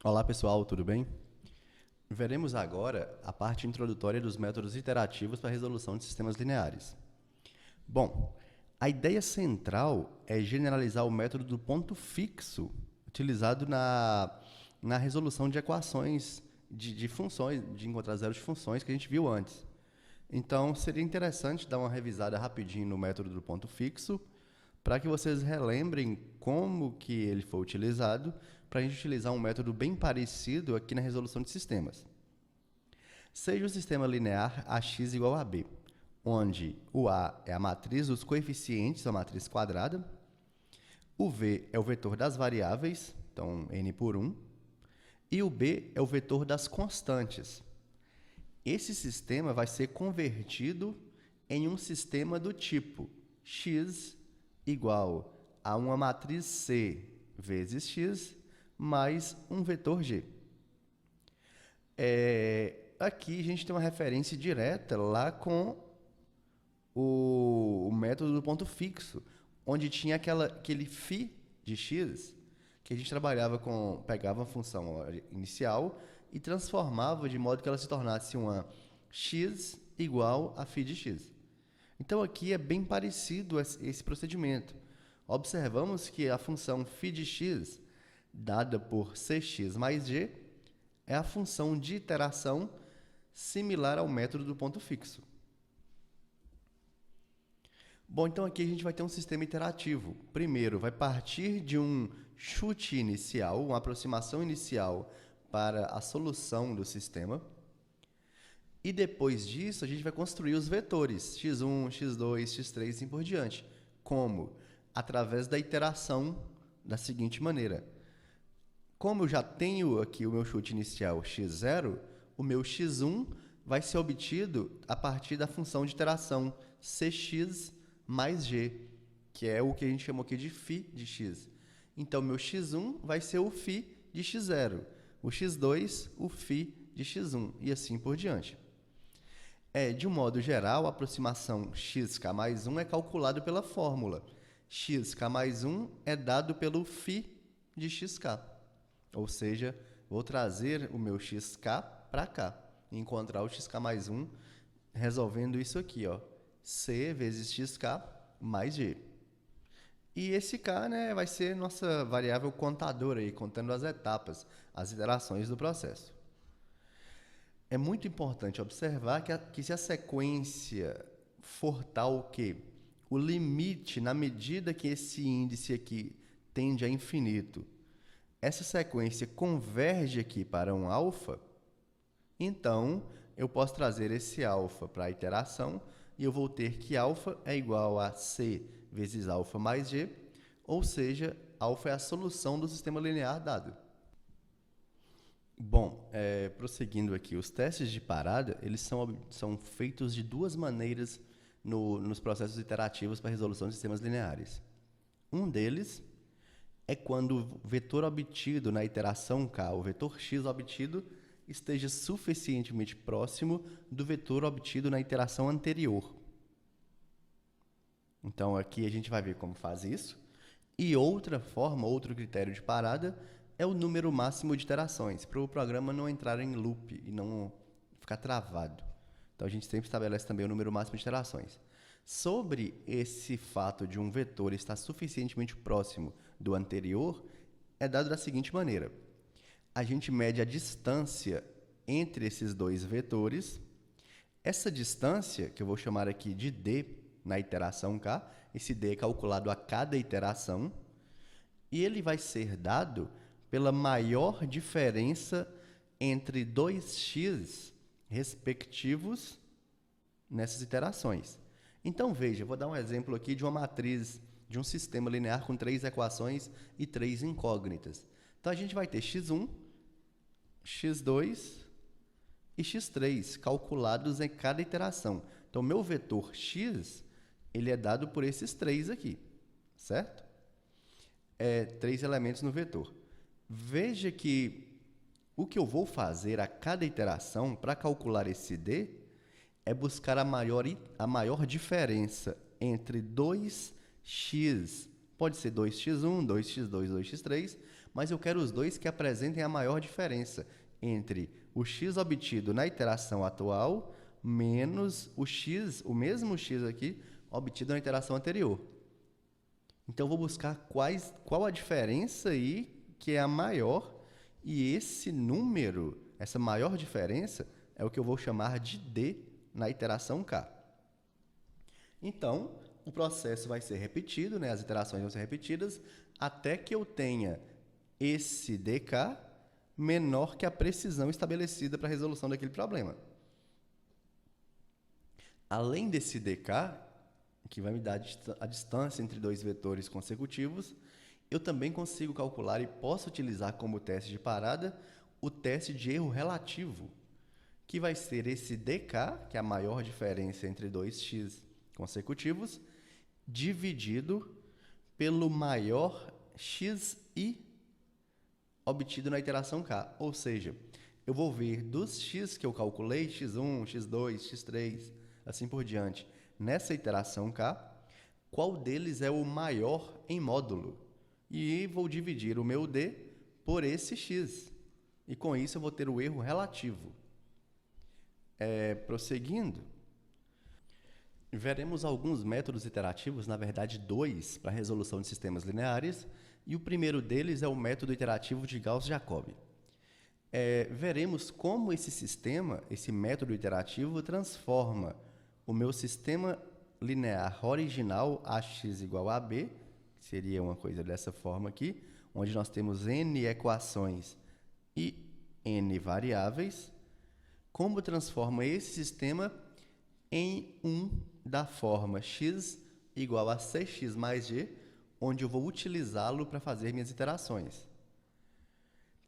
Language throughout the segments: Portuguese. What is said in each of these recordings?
Olá pessoal, tudo bem? Veremos agora a parte introdutória dos métodos iterativos para a resolução de sistemas lineares. Bom, a ideia central é generalizar o método do ponto fixo utilizado na resolução de equações de funções, de encontrar zeros de funções que a gente viu antes. Então, seria interessante dar uma revisada rapidinho no método do ponto fixo, para que vocês relembrem como que ele foi utilizado, para a gente utilizar um método bem parecido aqui na resolução de sistemas. Seja o sistema linear AX igual a B, onde o A é a matriz dos coeficientes, a matriz quadrada, o V é o vetor das variáveis, então n por 1, e o B é o vetor das constantes. Esse sistema vai ser convertido em um sistema do tipo x igual a uma matriz C vezes x mais um vetor g. Aqui a gente tem uma referência direta lá com o método do ponto fixo, onde tinha aquele φ de x, que a gente trabalhava com, pegava a função inicial e transformava de modo que ela se tornasse uma x igual a φ de x. Então aqui é bem parecido esse procedimento. Observamos que a função φ de x, dada por cx mais g, é a função de iteração similar ao método do ponto fixo. Bom, então aqui a gente vai ter um sistema iterativo. Primeiro, vai partir de um chute inicial, uma aproximação inicial para a solução do sistema. E depois disso, a gente vai construir os vetores, x1, x2, x3 e assim por diante. Como? Através da iteração da seguinte maneira. Como eu já tenho aqui o meu chute inicial x0, o meu x1 vai ser obtido a partir da função de iteração cx mais g, que é o que a gente chamou aqui de φ de x. Então, meu x1 vai ser o φ de x0, o x2, o φ de x1, e assim por diante. De um modo geral, a aproximação xk mais 1 é calculada pela fórmula. Xk mais 1 é dado pelo φ de xk. Ou seja, vou trazer o meu xk para cá e encontrar o xk mais 1 resolvendo isso aqui, ó, c vezes xk mais g. E esse k, né, vai ser nossa variável contadora, aí, contando as etapas, as iterações do processo. É muito importante observar que se a sequência for tal que o limite, na medida que esse índice aqui tende a infinito, essa sequência converge aqui para um alfa, então eu posso trazer esse alfa para a iteração e eu vou ter que alfa é igual a c vezes alfa mais g, ou seja, alfa é a solução do sistema linear dado. Bom, prosseguindo aqui, os testes de parada, eles são feitos de duas maneiras nos processos iterativos para a resolução de sistemas lineares. Um deles é quando o vetor obtido na iteração k, o vetor x obtido, esteja suficientemente próximo do vetor obtido na iteração anterior. Então, aqui a gente vai ver como faz isso. E outra forma, outro critério de parada, é o número máximo de iterações, para o programa não entrar em loop e não ficar travado. Então, a gente sempre estabelece também o número máximo de iterações. Sobre esse fato de um vetor estar suficientemente próximo do anterior, é dado da seguinte maneira. A gente mede a distância entre esses dois vetores. Essa distância, que eu vou chamar aqui de d na iteração k, esse d é calculado a cada iteração, e ele vai ser dado pela maior diferença entre 2x respectivos nessas iterações. Então, veja, vou dar um exemplo aqui de uma matriz, de um sistema linear com 3 equações e 3 incógnitas. Então, a gente vai ter x1, x2 e x3 calculados em cada iteração. Então, meu vetor x, ele é dado por esses 3 aqui, certo? 3 elementos no vetor. Veja que o que eu vou fazer a cada iteração para calcular esse d é buscar a maior diferença entre 2x, pode ser 2x1, 2x2, 2x3, mas eu quero os dois que apresentem a maior diferença entre o x obtido na iteração atual menos o mesmo x aqui, obtido na iteração anterior. Então, eu vou buscar qual a diferença aí que é a maior, e esse número, essa maior diferença, é o que eu vou chamar de D na iteração K. Então, o processo vai ser repetido, né? As iterações vão ser repetidas, até que eu tenha esse dk menor que a precisão estabelecida para a resolução daquele problema. Além desse dk, que vai me dar a distância entre dois vetores consecutivos, eu também consigo calcular e posso utilizar como teste de parada o teste de erro relativo, que vai ser esse dk, que é a maior diferença entre dois x consecutivos, dividido pelo maior xi obtido na iteração k. Ou seja, eu vou ver dos x que eu calculei, x1, x2, x3, assim por diante, nessa iteração k, qual deles é o maior em módulo. E vou dividir o meu d por esse x. E com isso eu vou ter o erro relativo. Prosseguindo, veremos alguns métodos iterativos, na verdade 2, para a resolução de sistemas lineares, e o primeiro deles é o método iterativo de Gauss-Jacobi. Veremos como esse método iterativo, transforma o meu sistema linear original AX igual a B, que seria uma coisa dessa forma aqui, onde nós temos n equações e n variáveis, como transforma esse sistema em um da forma x igual a 6x mais g, onde eu vou utilizá-lo para fazer minhas iterações.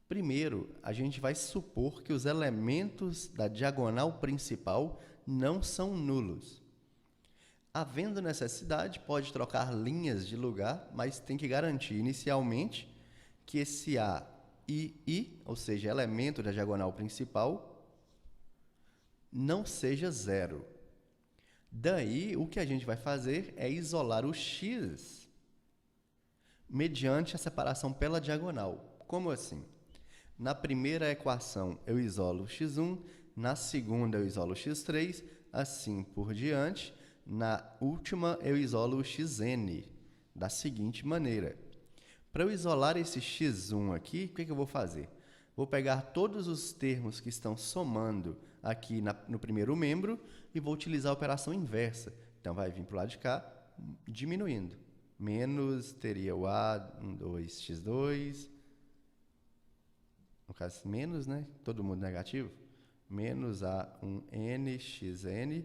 Primeiro, a gente vai supor que os elementos da diagonal principal não são nulos. Havendo necessidade, pode trocar linhas de lugar, mas tem que garantir inicialmente que esse A e I, ou seja, elemento da diagonal principal, não seja zero. Daí, o que a gente vai fazer é isolar o x mediante a separação pela diagonal. Como assim? Na primeira equação, eu isolo o x1, na segunda, eu isolo o x3, assim por diante. Na última, eu isolo o xn, da seguinte maneira. Para eu isolar esse x1 aqui, o que eu vou fazer? Vou pegar todos os termos que estão somando aqui no primeiro membro e vou utilizar a operação inversa. Então, vai vir para o lado de cá, diminuindo. Menos, teria o a, 2, x2. No caso, menos, né? Todo mundo negativo. Menos a1n, xn.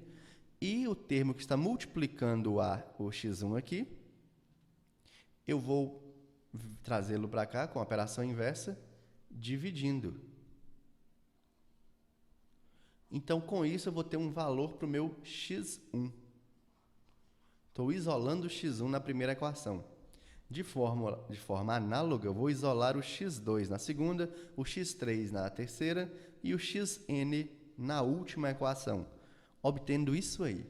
E o termo que está multiplicando o x1 aqui, eu vou trazê-lo para cá com a operação inversa, dividindo. Então, com isso, eu vou ter um valor para o meu x1. Estou isolando o x1 na primeira equação. De forma análoga, eu vou isolar o x2 na segunda, o x3 na terceira e o xn na última equação, obtendo isso aí.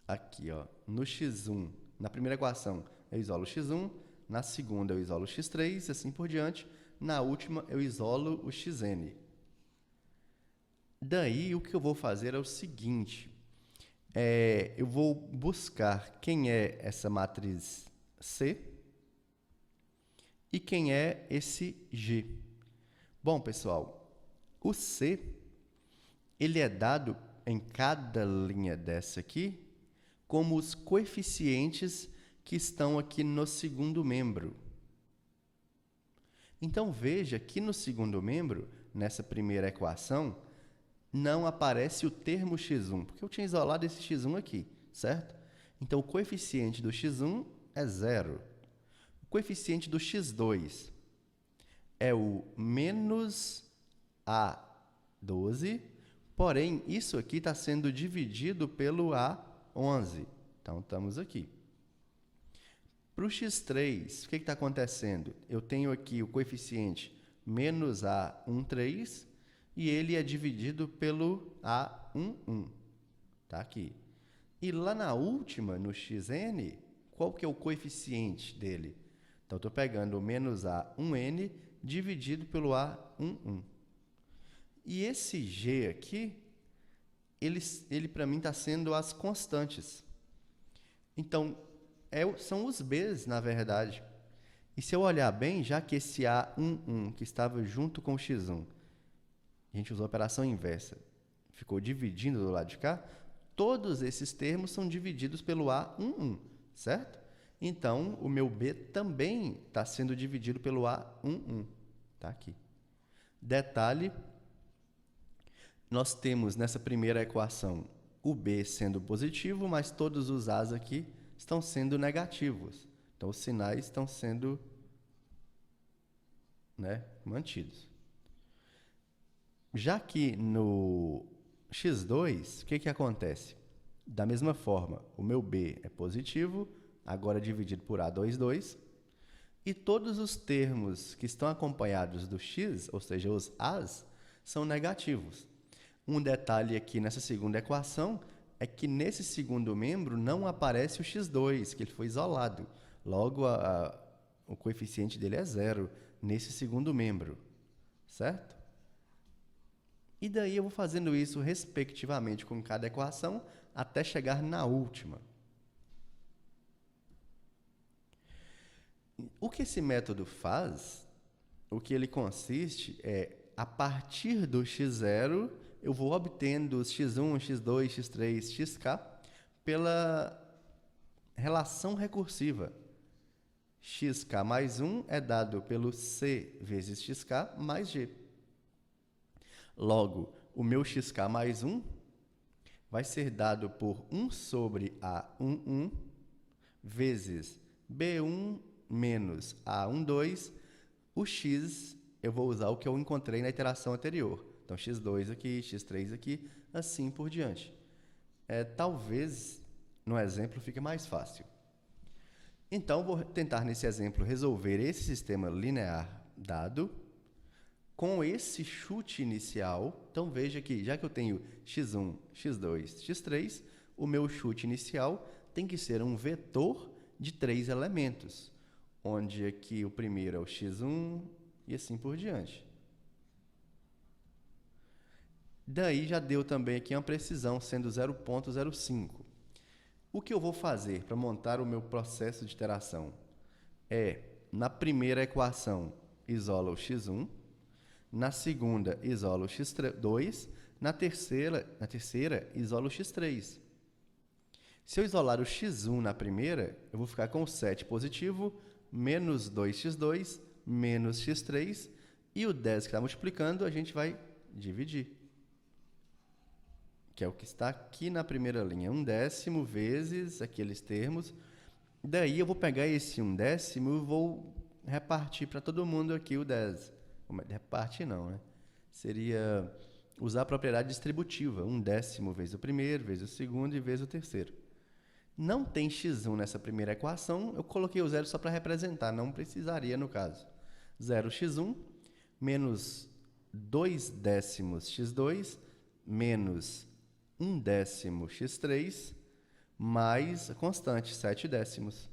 Aqui, ó, no x1, na primeira equação, eu isolo o x1, na segunda eu isolo o x3 e assim por diante. Na última, eu isolo o xn. Daí, o que eu vou fazer é o seguinte. Eu vou buscar quem é essa matriz C e quem é esse G. Bom, pessoal, o C, ele é dado em cada linha dessa aqui como os coeficientes que estão aqui no segundo membro. Então, veja que no segundo membro, nessa primeira equação, não aparece o termo x1, porque eu tinha isolado esse x1 aqui, certo? Então, o coeficiente do x1 é zero. O coeficiente do x2 é o menos A12, porém, isso aqui está sendo dividido pelo A11. Então, estamos aqui. Para o x3, o que está acontecendo? Eu tenho aqui o coeficiente menos A13, e ele é dividido pelo A11. Está aqui. E lá na última, no xn, qual que é o coeficiente dele? Então, eu estou pegando o menos A1N dividido pelo A11. E esse G aqui, ele para mim está sendo as constantes. Então, são os Bs, na verdade. E se eu olhar bem, já que esse A11, que estava junto com o X1, a gente usou a operação inversa, ficou dividindo do lado de cá, todos esses termos são divididos pelo A11, certo? Então, o meu B também está sendo dividido pelo A11. Está aqui. Detalhe, nós temos nessa primeira equação o B sendo positivo, mas todos os A's aqui estão sendo negativos. Então, os sinais estão sendo, né, mantidos. Já que no x2, o que acontece? Da mesma forma, o meu B é positivo, agora dividido por A22, e todos os termos que estão acompanhados do x, ou seja, os A's, são negativos. Um detalhe aqui nessa segunda equação é que nesse segundo membro não aparece o x2, que ele foi isolado. Logo, o coeficiente dele é 0 nesse segundo membro, certo? E daí eu vou fazendo isso respectivamente com cada equação até chegar na última. O que esse método faz, o que ele consiste é, a partir do x0, eu vou obtendo os x1, x2, x3, xk pela relação recursiva. Xk mais 1 é dado pelo c vezes xk mais g. Logo, o meu xk mais 1 vai ser dado por 1 sobre A11 vezes B1 menos A12. O x, eu vou usar o que eu encontrei na iteração anterior. Então, x2 aqui, x3 aqui, assim por diante. Talvez, no exemplo, fique mais fácil. Então, vou tentar, nesse exemplo, resolver esse sistema linear dado com esse chute inicial. Então, veja que, já que eu tenho x1, x2, x3, o meu chute inicial tem que ser um vetor de 3 elementos, onde aqui o primeiro é o x1 e assim por diante. Daí já deu também aqui uma precisão, sendo 0,05. O que eu vou fazer para montar o meu processo de iteração é, na primeira equação, isola o x1, na segunda, isola o x2, na terceira, isola o x3. Se eu isolar o x1 na primeira, eu vou ficar com o 7 positivo, menos 2x2, menos x3, e o 10 que está multiplicando, a gente vai dividir, que é o que está aqui na primeira linha, 1/10 vezes aqueles termos. Daí eu vou pegar esse 1/10 e vou repartir para todo mundo aqui o 10. Repartir não, né? Seria usar a propriedade distributiva, 1/10 vezes o primeiro, vezes o segundo e vezes o terceiro. Não tem x1 nessa primeira equação, eu coloquei o 0 só para representar, não precisaria no caso. 0x1 menos 2/10 x2 menos 1/10 x3 mais a constante, 7/10.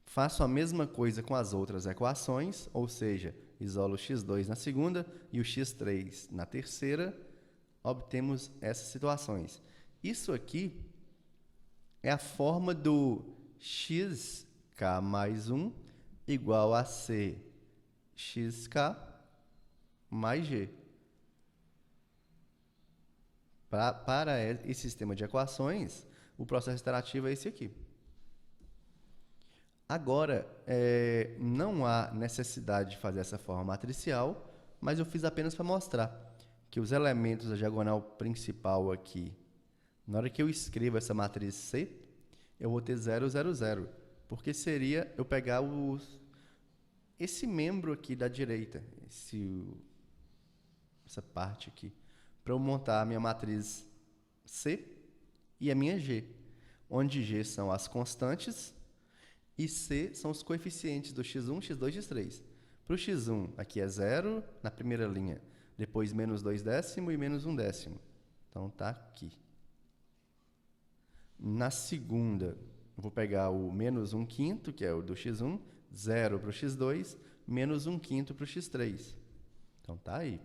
Faço a mesma coisa com as outras equações, ou seja, isolo o x2 na segunda e o x3 na terceira, obtemos essas situações. Isso aqui é a forma do xk mais 1 igual a c xk mais g. Para esse sistema de equações, o processo iterativo é esse aqui. Agora, não há necessidade de fazer essa forma matricial, mas eu fiz apenas para mostrar que os elementos da diagonal principal aqui, na hora que eu escrevo essa matriz C, eu vou ter 0, 0, 0, porque seria eu pegar esse membro aqui da direita, essa parte aqui, para eu montar a minha matriz C e a minha G, onde G são as constantes e C são os coeficientes do x1, x2, x3. Para o x1, aqui é 0 na primeira linha, depois menos 2/10 e menos 1/10. Então, está aqui. Na segunda, eu vou pegar o menos 1/5, que é o do x1, 0 para o x2, menos 1/5 para o x3. Então, tá aí.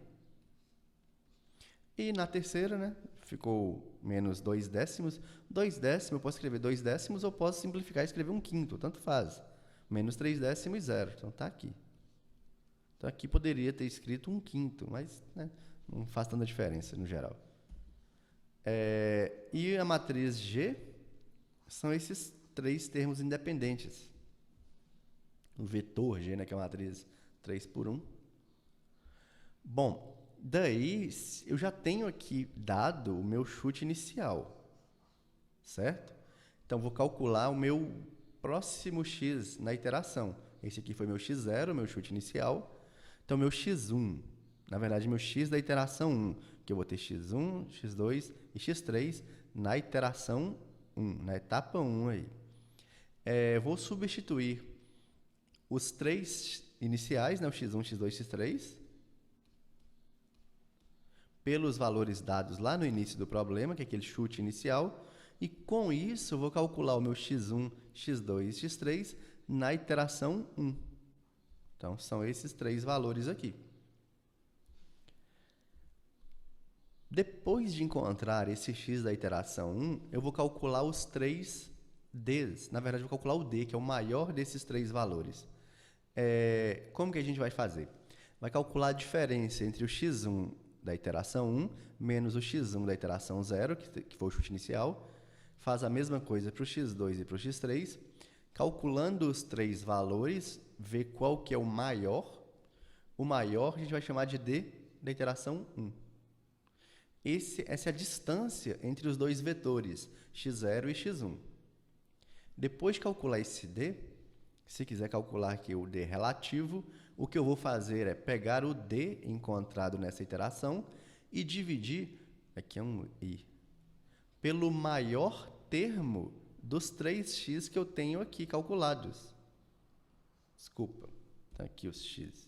E na terceira, né, ficou menos 2/10. 2/10, eu posso escrever 2/10 ou posso simplificar e escrever 1/5, tanto faz. Menos 3/10 e 0. Então, tá aqui. Então, aqui poderia ter escrito 1/5, mas né, não faz tanta diferença no geral. E a matriz G são esses 3 termos independentes. O vetor G, né, que é a matriz 3 por 1. Bom, daí eu já tenho aqui dado o meu chute inicial, certo? Então, vou calcular o meu próximo x na iteração. Esse aqui foi meu x0, meu chute inicial. Então, meu x1, na verdade, meu x da iteração 1, que eu vou ter x1, x2 e x3 na iteração 1, na etapa 1 aí. Vou substituir os 3 iniciais, né, o x1, x2, x3, pelos valores dados lá no início do problema, que é aquele chute inicial, e com isso eu vou calcular o meu x1, x2 e x3 na iteração 1. Então, são esses 3 valores aqui. Depois de encontrar esse x da iteração 1, eu vou calcular os 3 d's. Na verdade, eu vou calcular o d, que é o maior desses 3 valores. Como que a gente vai fazer? Vai calcular a diferença entre o x1 da iteração 1 menos o x1 da iteração 0, que foi o chute inicial. Faz a mesma coisa para o x2 e para o x3. Calculando os 3 valores, vê qual que é o maior. O maior a gente vai chamar de d da iteração 1. Essa é a distância entre os 2 vetores, x0 e x1. Depois de calcular esse d, se quiser calcular aqui o d relativo, o que eu vou fazer é pegar o d encontrado nessa iteração e dividir, aqui é um i, pelo maior termo dos 3x que eu tenho aqui calculados. Desculpa, tá aqui os x.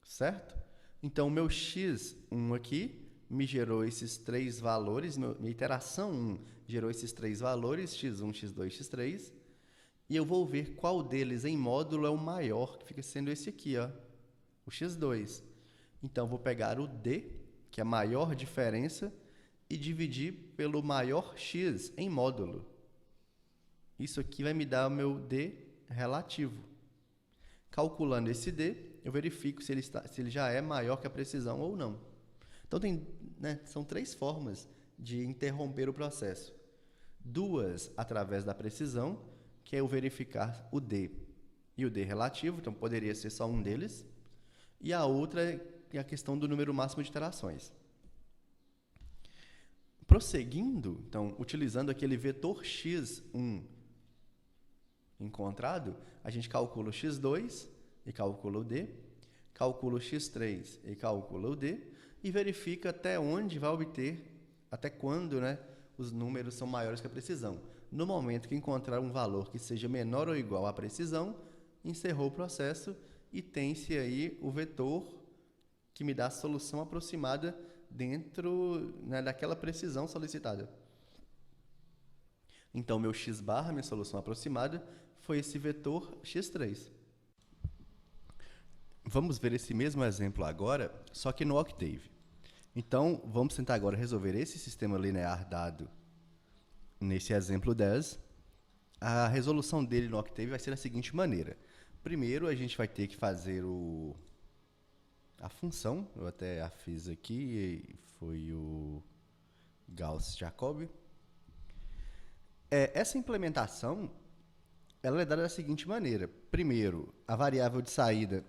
Certo? Então, o meu x1 aqui me gerou esses 3 valores, minha iteração 1 gerou esses 3 valores, x1, x2, x3, e eu vou ver qual deles em módulo é o maior, que fica sendo esse aqui, ó, o x2. Então, vou pegar o d, que é a maior diferença, e dividir pelo maior x em módulo. Isso aqui vai me dar o meu d relativo. Calculando esse d, eu verifico se ele já é maior que a precisão ou não. Então, são 3 formas de interromper o processo. 2 através da precisão, que é eu verificar o d e o d relativo, então poderia ser só um deles. E a outra é a questão do número máximo de iterações. Prosseguindo, então, utilizando aquele vetor x1 encontrado, a gente calcula o x2 e calcula o d, calcula o x3 e calcula o d, e verifica até onde vai obter, até quando, né, os números são maiores que a precisão. No momento que encontrar um valor que seja menor ou igual à precisão, encerrou o processo e tem-se aí o vetor que me dá a solução aproximada dentro, né, daquela precisão solicitada. Então, meu x barra, minha solução aproximada, foi esse vetor x3. Vamos ver esse mesmo exemplo agora, só que no Octave. Então, vamos tentar agora resolver esse sistema linear dado nesse exemplo 10. A resolução dele no Octave vai ser da seguinte maneira. Primeiro, a gente vai ter que fazer a função, eu até a fiz aqui, foi o Gauss-Jacobi. Essa implementação ela é dada da seguinte maneira. Primeiro, a variável de saída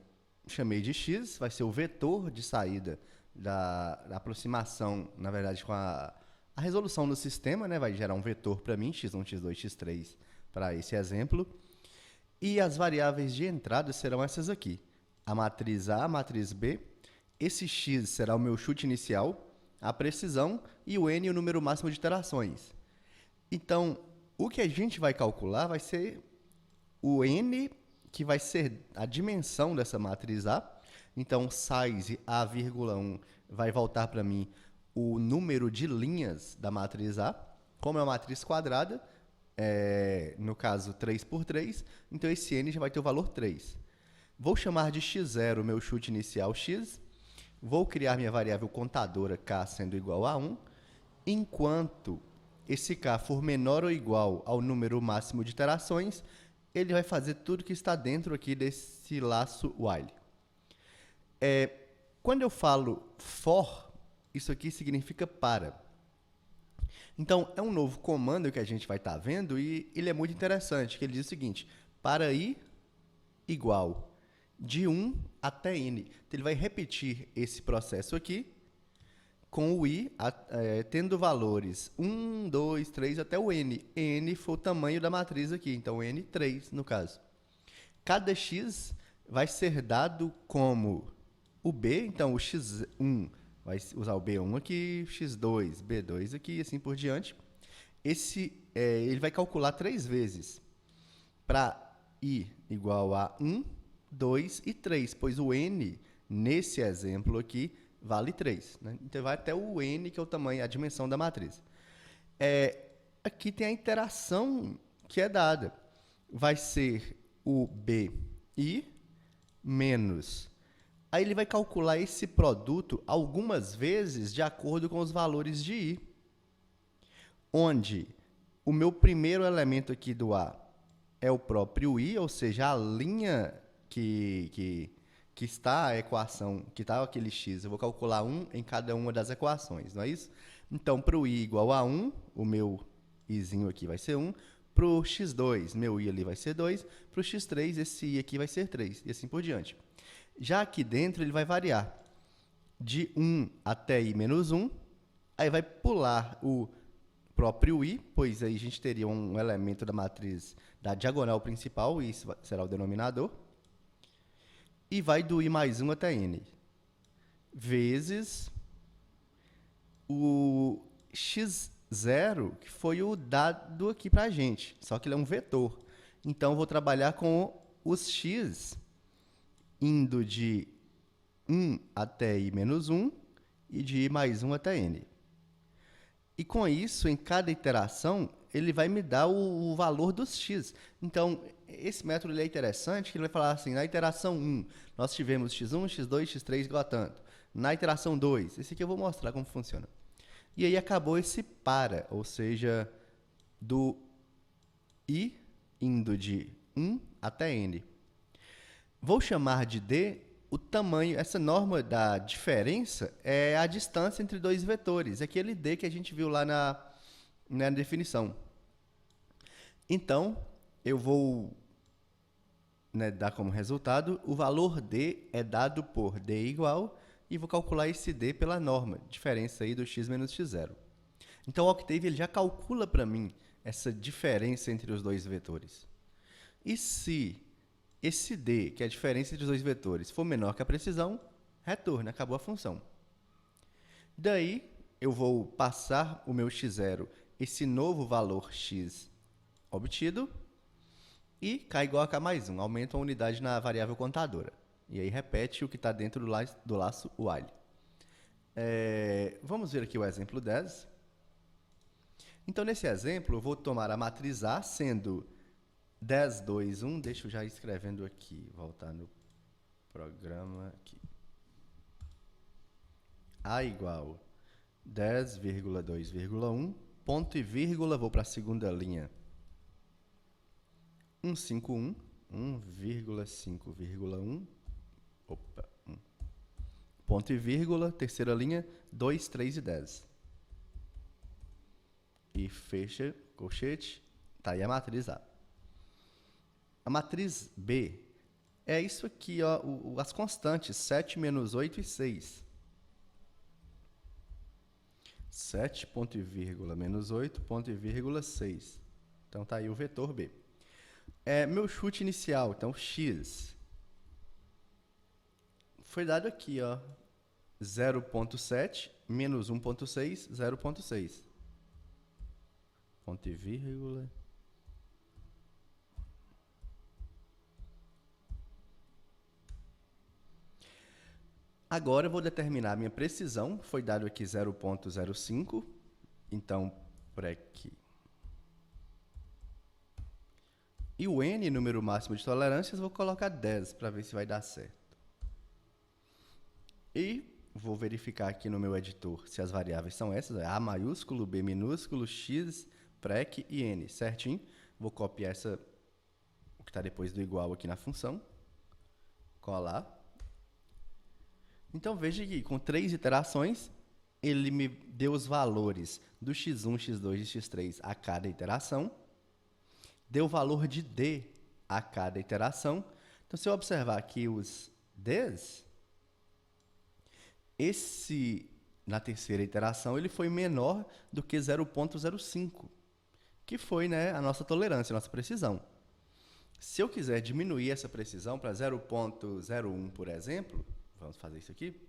chamei de x, vai ser o vetor de saída da aproximação, na verdade, com a resolução do sistema, né? Vai gerar um vetor para mim, x1, x2, x3, para esse exemplo. E as variáveis de entrada serão essas aqui. A matriz A, a matriz B, esse x será o meu chute inicial, a precisão, e o n, o número máximo de iterações. Então, o que a gente vai calcular vai ser o n, que vai ser a dimensão dessa matriz A. Então, size A,1 vai voltar para mim o número de linhas da matriz A. Como é uma matriz quadrada, no caso 3 por 3, então esse n já vai ter o valor 3. Vou chamar de x0 o meu chute inicial x, vou criar minha variável contadora k sendo igual a 1, enquanto esse k for menor ou igual ao número máximo de iterações, ele vai fazer tudo que está dentro aqui desse laço while. Quando eu falo for, isso aqui significa para. Então, é um novo comando que a gente vai estar vendo e ele é muito interessante, que ele diz o seguinte: para i igual de 1 até n. Então, ele vai repetir esse processo aqui com o i tendo valores 1, 2, 3 até o n. N foi o tamanho da matriz aqui, então n3 no caso. Cada x vai ser dado como o b, então o x1 vai usar o B1 aqui, x2, B2 aqui, e assim por diante. Ele vai calcular 3 vezes para i igual a 1, 2 e 3, pois o n, nesse exemplo aqui, vale 3. Né? Então, vai até o n, que é o tamanho, a dimensão da matriz. Aqui tem a interação que é dada. Vai ser o bi menos... Aí ele vai calcular esse produto algumas vezes de acordo com os valores de i, onde o meu primeiro elemento aqui do A é o próprio i, ou seja, a linha que está a equação, que está aquele x, eu vou calcular 1 em cada uma das equações, não é isso? Então, para o i igual a 1, o meu izinho aqui vai ser 1, para o x2, meu i ali vai ser 2, para o x3, esse i aqui vai ser 3, e assim por diante. Já aqui dentro, ele vai variar de 1 até i menos 1, aí vai pular o próprio i, pois aí a gente teria um elemento da matriz da diagonal principal, e isso será o denominador, e vai do i mais 1 até n, vezes o x0, que foi o dado aqui para a gente, só que ele é um vetor. Então, eu vou trabalhar com os x indo de 1 até i menos 1 e de i mais 1 até n. E com isso, em cada iteração, ele vai me dar o valor dos x. Então, esse método ele é interessante, que ele vai falar assim, na iteração 1, nós tivemos x1, x2, x3 igual a tanto. Na iteração 2, esse aqui eu vou mostrar como funciona. E aí acabou esse para, ou seja, do i indo de 1 até n. Vou chamar de d o tamanho, essa norma da diferença é a distância entre dois vetores, aquele d que a gente viu lá na definição. Então, eu vou dar como resultado, o valor d é dado por d igual, e vou calcular esse d pela norma, diferença aí do x menos x0. Então, o Octave ele já calcula para mim essa diferença entre os dois vetores. E se esse d, que é a diferença entre os dois vetores, for menor que a precisão, retorna, acabou a função. Daí, eu vou passar o meu x0, esse novo valor x obtido, e k igual a k mais 1, aumenta a unidade na variável contadora. E aí, repete o que está dentro do laço while. Vamos ver aqui o exemplo 10. Então, nesse exemplo, eu vou tomar a matriz A sendo 10, 2, 1, deixa eu já ir escrevendo aqui, voltar no programa aqui. A igual 10,2,1, ponto e vírgula, vou para a segunda linha. 151, 1,5,1, opa, 1. Ponto e vírgula, terceira linha, 2, 3 e 10. E fecha, colchete, tá aí a matriz A. A matriz B é isso aqui, ó, as constantes, 7, menos 8 e 6. 7, ponto e vírgula, menos 8, ponto e vírgula, 6. Então, tá aí o vetor B. Meu chute inicial, então, x. Foi dado aqui, ó, 0,7, menos 1,6, 0,6. Ponto e vírgula... Agora, eu vou determinar a minha precisão. Foi dado aqui 0,05. Então, por aqui. E o n, número máximo de tolerâncias, vou colocar 10 para ver se vai dar certo. E vou verificar aqui no meu editor se as variáveis são essas, A maiúsculo, B minúsculo, X, prec e N, certinho. Vou copiar o que está depois do igual aqui na função, colar. Então veja que com 3 iterações, ele me deu os valores do x1, x2 e x3 a cada iteração, deu o valor de D a cada iteração. Então, se eu observar aqui os Ds, na terceira iteração, ele foi menor do que 0,05, que foi, né, a nossa tolerância, a nossa precisão. Se eu quiser diminuir essa precisão para 0,01, por exemplo, vamos fazer isso aqui.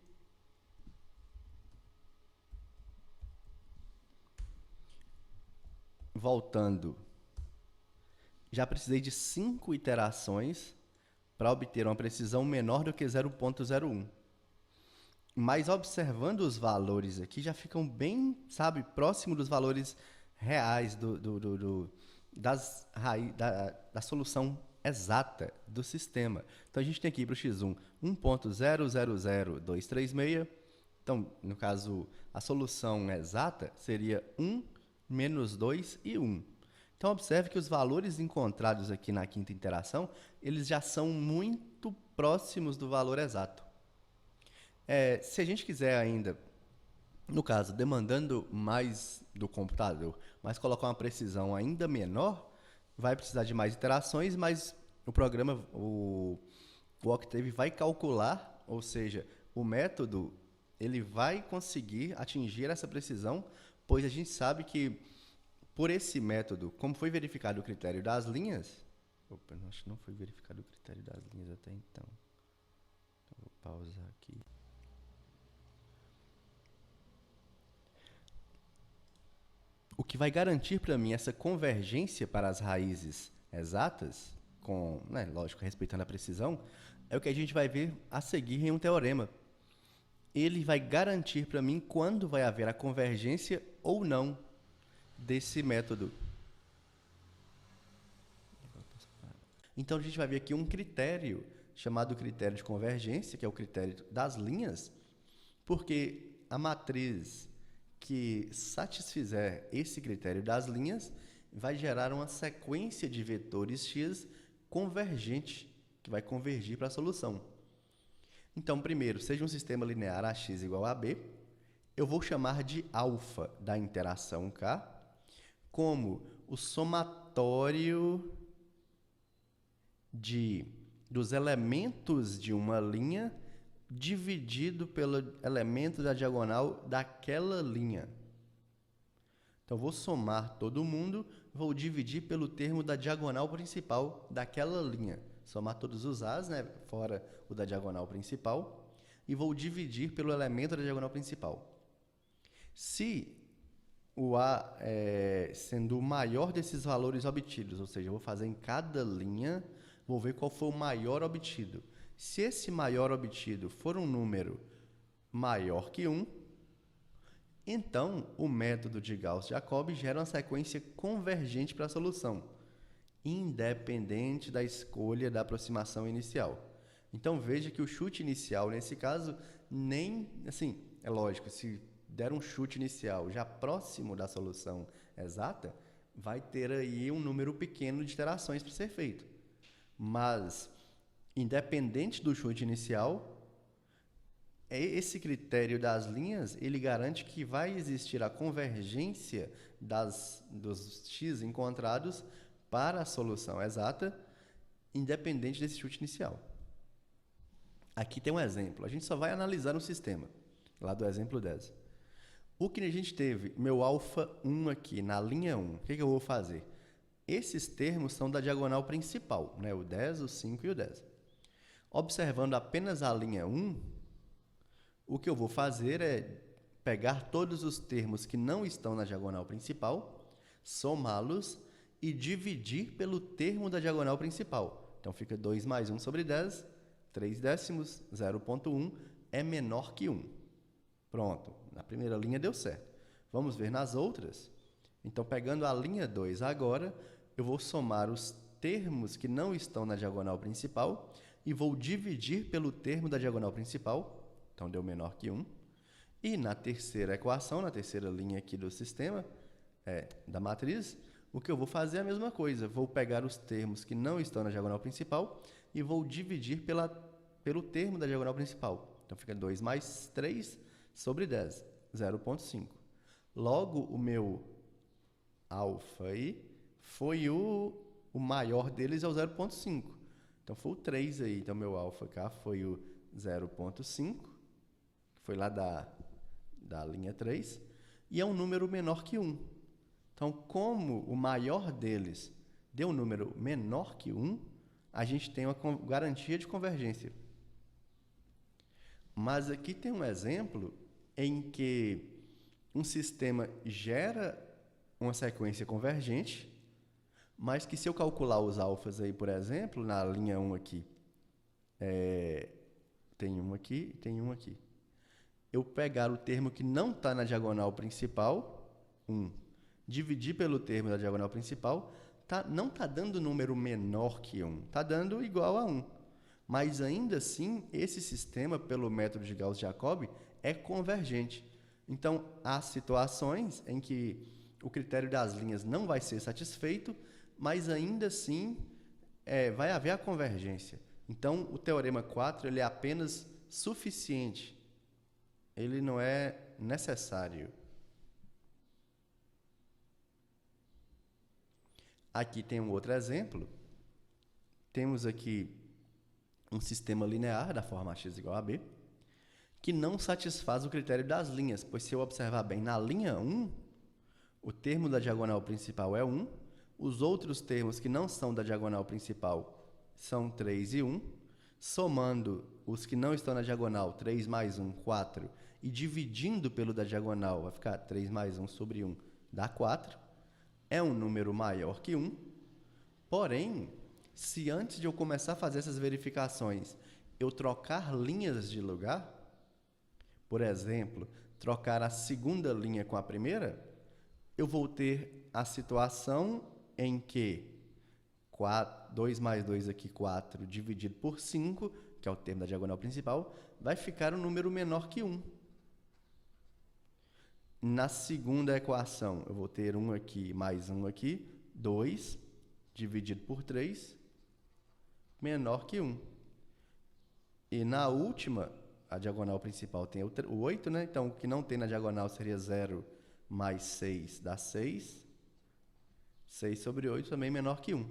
Voltando, já precisei de 5 iterações para obter uma precisão menor do que 0,01. Mas observando os valores aqui, já ficam bem, sabe, próximo dos valores reais da solução exata do sistema. Então, a gente tem aqui para o x1, 1.000236. Então, no caso, a solução exata seria 1, menos 2 e 1. Então, observe que os valores encontrados aqui na quinta interação, eles já são muito próximos do valor exato. Se a gente quiser ainda, no caso, demandando mais do computador, mas colocar uma precisão ainda menor, vai precisar de mais iterações, mas o programa, o Octave vai calcular, ou seja, o método, ele vai conseguir atingir essa precisão, pois a gente sabe que, por esse método, como foi verificado o critério das linhas... Opa, acho que não foi verificado o critério das linhas até então. Vou pausar aqui. O que vai garantir para mim essa convergência para as raízes exatas, lógico, respeitando a precisão, é o que a gente vai ver a seguir em um teorema. Ele vai garantir para mim quando vai haver a convergência ou não desse método. Então, a gente vai ver aqui um critério chamado critério de convergência, que é o critério das linhas, porque a matriz que satisfizer esse critério das linhas vai gerar uma sequência de vetores x convergente, que vai convergir para a solução. Então, primeiro, seja um sistema linear ax igual a b, eu vou chamar de alfa da interação K como o somatório dos elementos de uma linha dividido pelo elemento da diagonal daquela linha. Então, vou somar todo mundo, vou dividir pelo termo da diagonal principal daquela linha. Somar todos os A's, né, fora o da diagonal principal, e vou dividir pelo elemento da diagonal principal. Se o A sendo o maior desses valores obtidos, ou seja, eu vou fazer em cada linha, vou ver qual foi o maior obtido. Se esse maior obtido for um número maior que 1, então o método de Gauss-Jacobi gera uma sequência convergente para a solução, independente da escolha da aproximação inicial. Então veja que o chute inicial, nesse caso, é lógico, se der um chute inicial já próximo da solução exata, vai ter aí um número pequeno de iterações para ser feito. Mas, independente do chute inicial, esse critério das linhas, ele garante que vai existir a convergência dos x encontrados para a solução exata, independente desse chute inicial. Aqui tem um exemplo. A gente só vai analisar um sistema, lá do exemplo 10. O que a gente teve, meu alfa 1 aqui, na linha 1, o que eu vou fazer? Esses termos são da diagonal principal, né? O 10, o 5 e o 10. Observando apenas a linha 1, o que eu vou fazer é pegar todos os termos que não estão na diagonal principal, somá-los e dividir pelo termo da diagonal principal. Então, fica 2 mais 1 sobre 10, 3 décimos, 0,1 é menor que 1. Pronto, na primeira linha deu certo. Vamos ver nas outras. Então, pegando a linha 2 agora, eu vou somar os termos que não estão na diagonal principal e vou dividir pelo termo da diagonal principal, então deu menor que 1. E na terceira equação, na terceira linha aqui do sistema, da matriz, o que eu vou fazer é a mesma coisa. Vou pegar os termos que não estão na diagonal principal e vou dividir pelo termo da diagonal principal. Então, fica 2 mais 3 sobre 10, 0,5. Logo, o meu alfa aí foi o maior deles é o 0,5. Então, foi o 3 aí. Então, meu alfa cá foi o 0,5, que foi lá da linha 3, e é um número menor que 1. Então, como o maior deles deu um número menor que 1, a gente tem uma garantia de convergência. Mas aqui tem um exemplo em que um sistema gera uma sequência convergente, mas que se eu calcular os alfas aí, por exemplo, na linha 1 aqui, tem um aqui e tem um aqui. Eu pegar o termo que não está na diagonal principal, 1, dividir pelo termo da diagonal principal, não está dando número menor que 1, está dando igual a 1. Mas, ainda assim, esse sistema, pelo método de Gauss-Jacobi, é convergente. Então, há situações em que o critério das linhas não vai ser satisfeito, mas, ainda assim, vai haver a convergência. Então, o teorema 4 ele é apenas suficiente. Ele não é necessário. Aqui tem um outro exemplo. Temos aqui um sistema linear da forma x igual a b, que não satisfaz o critério das linhas, pois se eu observar bem, na linha 1, o termo da diagonal principal é 1, os outros termos que não são da diagonal principal são 3 e 1, somando os que não estão na diagonal, 3 mais 1, 4, e dividindo pelo da diagonal, vai ficar 3 mais 1 sobre 1, dá 4. É um número maior que 1, porém, se antes de eu começar a fazer essas verificações, eu trocar linhas de lugar, por exemplo, trocar a segunda linha com a primeira, eu vou ter a situação em que 2 mais 2 aqui, 4, dividido por 5, que é o termo da diagonal principal, vai ficar um número menor que 1. Na segunda equação, eu vou ter 1 aqui mais 1 aqui, 2, dividido por 3, menor que 1. E na última, a diagonal principal tem o 8, né? Então, o que não tem na diagonal seria 0 mais 6 dá 6. 6 sobre 8 também menor que 1.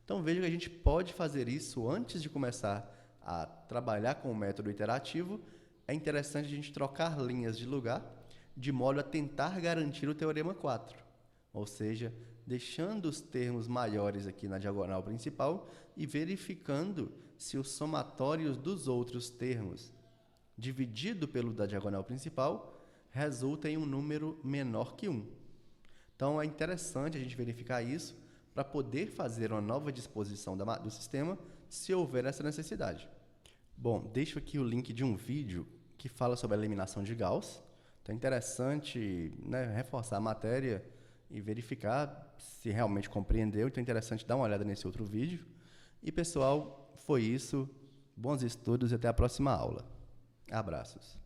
Então, veja que a gente pode fazer isso antes de começar a trabalhar com o método iterativo. É interessante a gente trocar linhas de lugar, de modo a tentar garantir o teorema 4. Ou seja, deixando os termos maiores aqui na diagonal principal e verificando se os somatórios dos outros termos, dividido pelo da diagonal principal, resulta em um número menor que 1. Então, é interessante a gente verificar isso para poder fazer uma nova disposição do sistema, se houver essa necessidade. Bom, deixo aqui o link de um vídeo que fala sobre a eliminação de Gauss. Então, é interessante, né, reforçar a matéria e verificar se realmente compreendeu. Então, é interessante dar uma olhada nesse outro vídeo. E, pessoal, foi isso. Bons estudos e até a próxima aula. Abraços.